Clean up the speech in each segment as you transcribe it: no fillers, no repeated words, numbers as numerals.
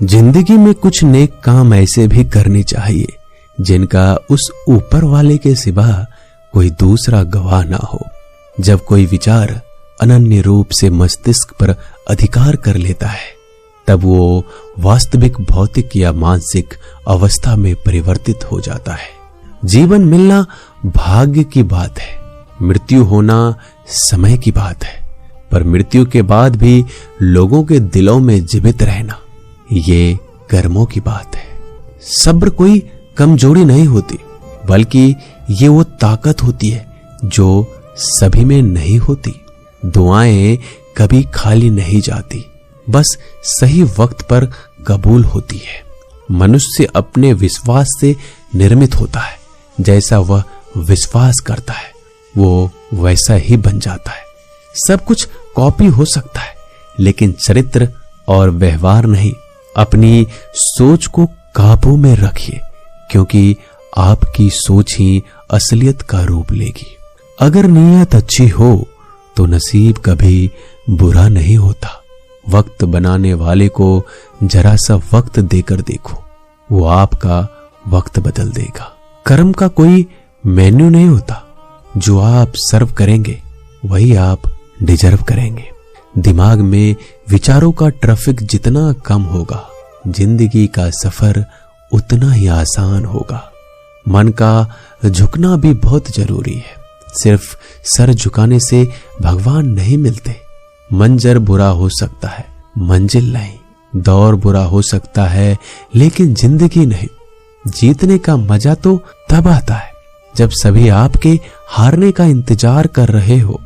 जिंदगी में कुछ नेक काम ऐसे भी करने चाहिए जिनका उस ऊपर वाले के सिवा कोई दूसरा गवाह ना हो। जब कोई विचार अनन्य रूप से मस्तिष्क पर अधिकार कर लेता है तब वो वास्तविक भौतिक या मानसिक अवस्था में परिवर्तित हो जाता है। जीवन मिलना भाग्य की बात है, मृत्यु होना समय की बात है, पर मृत्यु के बाद भी लोगों के दिलों में जीवित रहना ये कर्मों की बात है। सब्र कोई कमजोरी नहीं होती, बल्कि ये वो ताकत होती है जो सभी में नहीं होती। दुआएं कभी खाली नहीं जाती, बस सही वक्त पर कबूल होती है। मनुष्य अपने विश्वास से निर्मित होता है, जैसा वह विश्वास करता है वो वैसा ही बन जाता है। सब कुछ कॉपी हो सकता है, लेकिन चरित्र और व्यवहार नहीं। अपनी सोच को काबू में रखिए, क्योंकि आपकी सोच ही असलियत का रूप लेगी। अगर नीयत अच्छी हो तो नसीब कभी बुरा नहीं होता। वक्त बनाने वाले को जरा सा वक्त देकर देखो, वो आपका वक्त बदल देगा। कर्म का कोई मेन्यू नहीं होता, जो आप सर्व करेंगे वही आप डिजर्व करेंगे। दिमाग में विचारों का ट्रैफिक जितना कम होगा, जिंदगी का सफर उतना ही आसान होगा। मन का झुकना भी बहुत जरूरी है। सिर्फ सर झुकाने से भगवान नहीं मिलते। मंजर बुरा हो सकता है, मंजिल नहीं। दौर बुरा हो सकता है, लेकिन जिंदगी नहीं। जीतने का मजा तो तब आता है जब सभी आपके हारने का इंतजार कर रहे हो।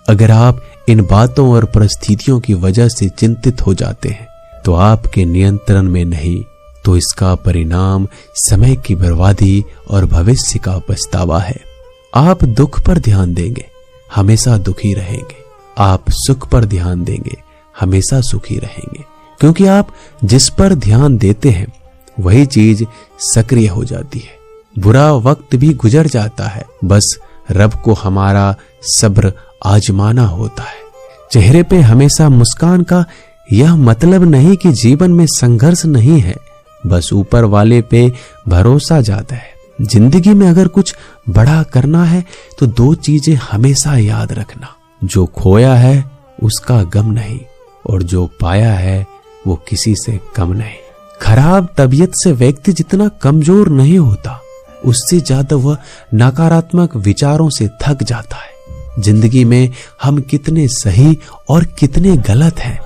अगर आप इन बातों और परिस्थितियों की वजह से चिंतित हो जाते हैं तो आपके नियंत्रण में नहीं, तो इसका परिणाम समय की बर्बादी और भविष्य का पछतावा है। आप दुख पर ध्यान देंगे, हमेशा दुखी रहेंगे। आप सुख पर ध्यान देंगे, हमेशा सुखी रहेंगे। क्योंकि आप जिस पर ध्यान देते हैं वही चीज सक्रिय हो जाती है। बुरा वक्त भी गुजर जाता है, बस रब को हमारा सब्र आजमाना होता है। चेहरे पे हमेशा मुस्कान का यह मतलब नहीं कि जीवन में संघर्ष नहीं है, बस ऊपर वाले पे भरोसा जाता है। जिंदगी में अगर कुछ बड़ा करना है तो दो चीजें हमेशा याद रखना, जो खोया है उसका गम नहीं, और जो पाया है वो किसी से कम नहीं। खराब तबीयत से व्यक्ति जितना कमजोर नहीं होता, उससे ज्यादा वह नकारात्मक विचारों से थक जाता है। जिंदगी में हम कितने सही और कितने गलत हैं,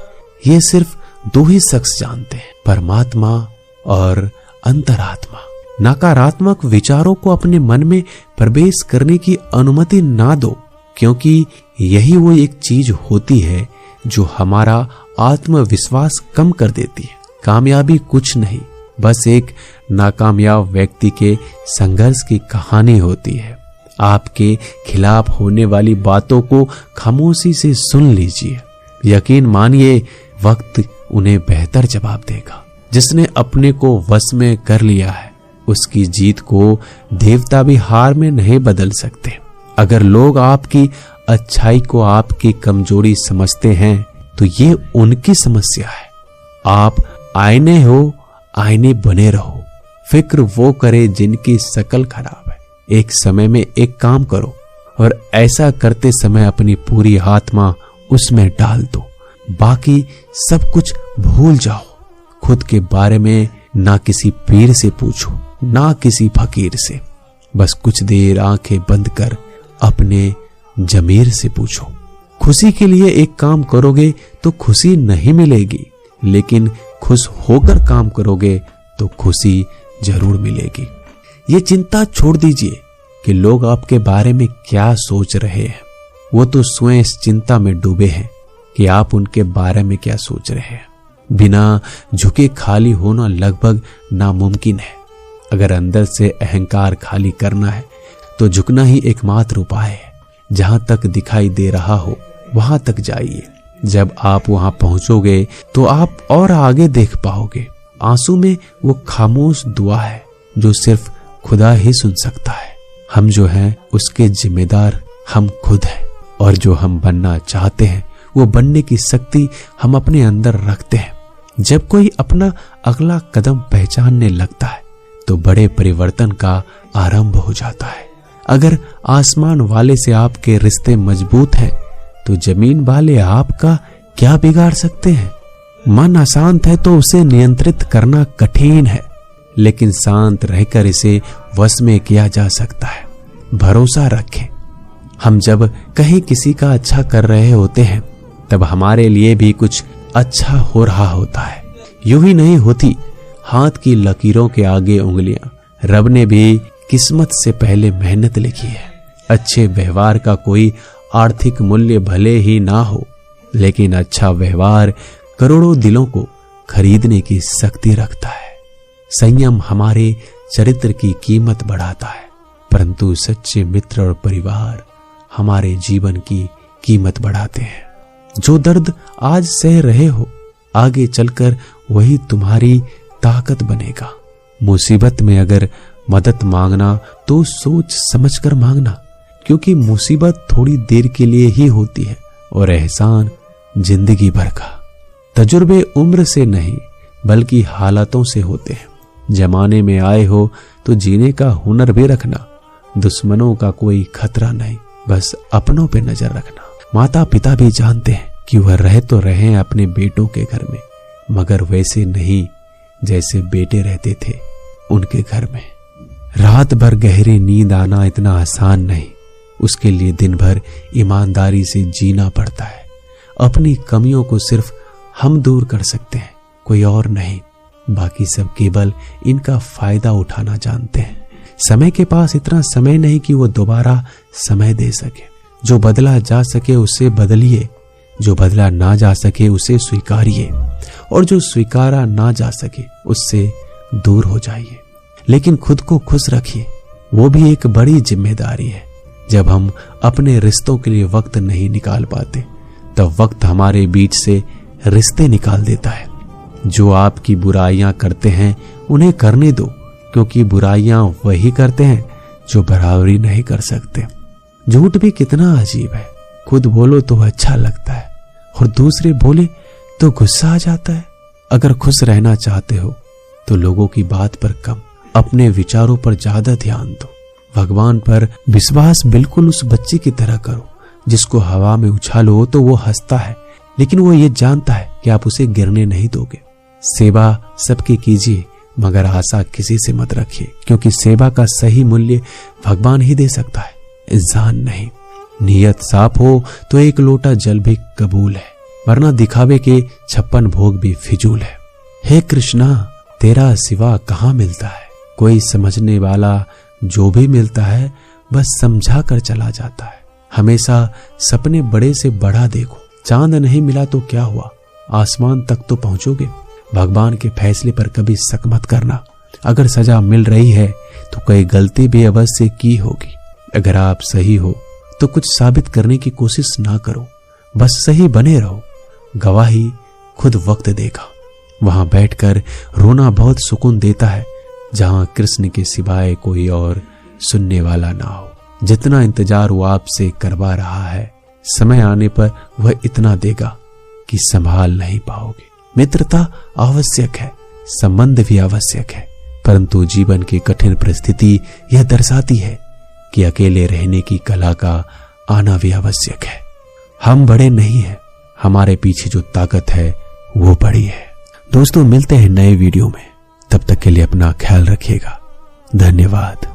ये सिर्फ दो ही शख्स जानते हैं, परमात्मा और अंतरात्मा। नकारात्मक विचारों को अपने मन में प्रवेश करने की अनुमति ना दो, क्योंकि यही वो एक चीज होती है जो हमारा आत्मविश्वास कम कर देती है। कामयाबी कुछ नहीं, बस एक नाकामयाब व्यक्ति के संघर्ष की कहानी होती है। आपके खिलाफ होने वाली बातों को खामोशी से सुन लीजिए। यकीन मानिए, वक्त उन्हें बेहतर जवाब देगा। जिसने अपने को वश में कर लिया है, उसकी जीत को देवता भी हार में नहीं बदल सकते। अगर लोग आपकी अच्छाई को आपकी कमजोरी समझते हैं तो ये उनकी समस्या है। आप आईने हो, आईने बने रहो। फिक्र वो करे जिनकी शकल खराब है। एक समय में एक काम करो और ऐसा करते समय अपनी पूरी आत्मा उसमें डाल दो। बाकी सब कुछ भूल जाओ। खुद के बारे में ना किसी पीर से पूछो, ना किसी फकीर से। बस कुछ देर आंखें बंद कर अपने जमीर से पूछो। खुशी के लिए एक काम करोगे तो खुशी नहीं मिलेगी, लेकिन खुश होकर काम करोगे तो खुशी जरूर मिलेगी। ये चिंता छोड़ दीजिए कि लोग आपके बारे में क्या सोच रहे हैं। वो तो स्वयं इस चिंता में डूबे हैं कि आप उनके बारे में क्या सोच रहे हैं। बिना झुके खाली होना लगभग नामुमकिन है। अगर अंदर से अहंकार खाली करना है तो झुकना ही एकमात्र उपाय है। जहां तक दिखाई दे रहा हो वहां तक जाइए। जब आप वहां पहुंचोगे तो आप और आगे देख पाओगे। आंसू में वो खामोश दुआ है जो सिर्फ खुदा ही सुन सकता है। हम जो हैं उसके जिम्मेदार हम खुद हैं, और जो हम बनना चाहते हैं वो बनने की शक्ति हम अपने अंदर रखते हैं। जब कोई अपना अगला कदम पहचानने लगता है तो बड़े परिवर्तन का आरंभ हो जाता है। अगर आसमान वाले से आपके रिश्ते मजबूत हैं तो जमीन वाले आपका क्या बिगाड़ सकते हैं। मन अशांत है तो उसे नियंत्रित करना कठिन है, लेकिन शांत रहकर इसे वश में किया जा सकता है। भरोसा रखें। हम जब कहीं किसी का अच्छा कर रहे होते हैं तब हमारे लिए भी कुछ अच्छा हो रहा होता है। यूं ही नहीं होती हाथ की लकीरों के आगे उंगलियां। रब ने भी किस्मत से पहले मेहनत लिखी है। अच्छे व्यवहार का कोई आर्थिक मूल्य भले ही ना हो, लेकिन अच्छा व्यवहार करोड़ों दिलों को खरीदने की शक्ति रखता है। संयम हमारे चरित्र की कीमत बढ़ाता है, परंतु सच्चे मित्र और परिवार हमारे जीवन की कीमत बढ़ाते हैं। जो दर्द आज सह रहे हो, आगे चलकर वही तुम्हारी ताकत बनेगा। मुसीबत में अगर मदद मांगना तो सोच समझकर मांगना, क्योंकि मुसीबत थोड़ी देर के लिए ही होती है और एहसान जिंदगी भर का। तजुर्बे उम्र से नहीं बल्कि हालातों से होते हैं। जमाने में आए हो तो जीने का हुनर भी रखना। दुश्मनों का कोई खतरा नहीं, बस अपनों पे नजर रखना। माता पिता भी जानते हैं कि वह रह तो रहे अपने बेटों के घर में, मगर वैसे नहीं जैसे बेटे रहते थे उनके घर में। रात भर गहरी नींद आना इतना आसान नहीं, उसके लिए दिन भर ईमानदारी से जीना पड़ता है। अपनी कमियों को सिर्फ हम दूर कर सकते हैं, कोई और नहीं। बाकी सब केवल इनका फायदा उठाना जानते हैं। समय के पास इतना समय नहीं कि वो दोबारा समय दे सके। जो बदला जा सके उसे बदलिए, जो बदला ना जा सके उसे स्वीकारिए, और जो स्वीकारा ना जा सके उससे दूर हो जाइए। लेकिन खुद को खुश रखिए, वो भी एक बड़ी जिम्मेदारी है। जब हम अपने रिश्तों के लिए वक्त नहीं निकाल पाते तब वक्त हमारे बीच से रिश्ते निकाल देता है। जो आपकी बुराइयां करते हैं उन्हें करने दो, क्योंकि बुराइयां वही करते हैं जो बराबरी नहीं कर सकते। झूठ भी कितना अजीब है। खुद बोलो तो अच्छा लगता है और दूसरे बोले तो गुस्सा आ जाता है। अगर खुश रहना चाहते हो तो लोगों की बात पर कम, अपने विचारों पर ज्यादा ध्यान दो। भगवान पर विश्वास बिल्कुल उस बच्चे की तरह करो जिसको हवा में उछालो तो वो हंसता है, लेकिन वो ये जानता है कि आप उसे गिरने नहीं दोगे। सेवा सबकी कीजिए, मगर आशा किसी से मत रखिए, क्योंकि सेवा का सही मूल्य भगवान ही दे सकता है, इंसान नहीं। नियत साफ हो तो एक लोटा जल भी कबूल है, वरना दिखावे के 56 भोग भी फिजूल है। हे कृष्णा, तेरा सिवा कहाँ मिलता है। कोई समझने वाला जो भी मिलता है बस समझा कर चला जाता है। हमेशा सपने बड़े से बड़ा देखो। चांद नहीं मिला तो क्या हुआ, आसमान तक तो पहुंचोगे। भगवान के फैसले पर कभी शक मत करना। अगर सजा मिल रही है तो कोई गलती भी अवश्य की होगी। अगर आप सही हो तो कुछ साबित करने की कोशिश ना करो, बस सही बने रहो। गवाही खुद वक्त देगा। वहां बैठकर रोना बहुत सुकून देता है, जहां कृष्ण के सिवाय कोई और सुनने वाला ना हो। जितना इंतजार वो आपसे करवा रहा है, समय आने पर वह इतना देगा कि संभाल नहीं पाओगे। मित्रता आवश्यक है, संबंध भी आवश्यक है, परंतु जीवन की कठिन परिस्थिति यह दर्शाती है कि अकेले रहने की कला का आना भी आवश्यक है। हम बड़े नहीं हैं, हमारे पीछे जो ताकत है वो बड़ी है। दोस्तों, मिलते हैं नए वीडियो में, तब तक के लिए अपना ख्याल रखिएगा। धन्यवाद।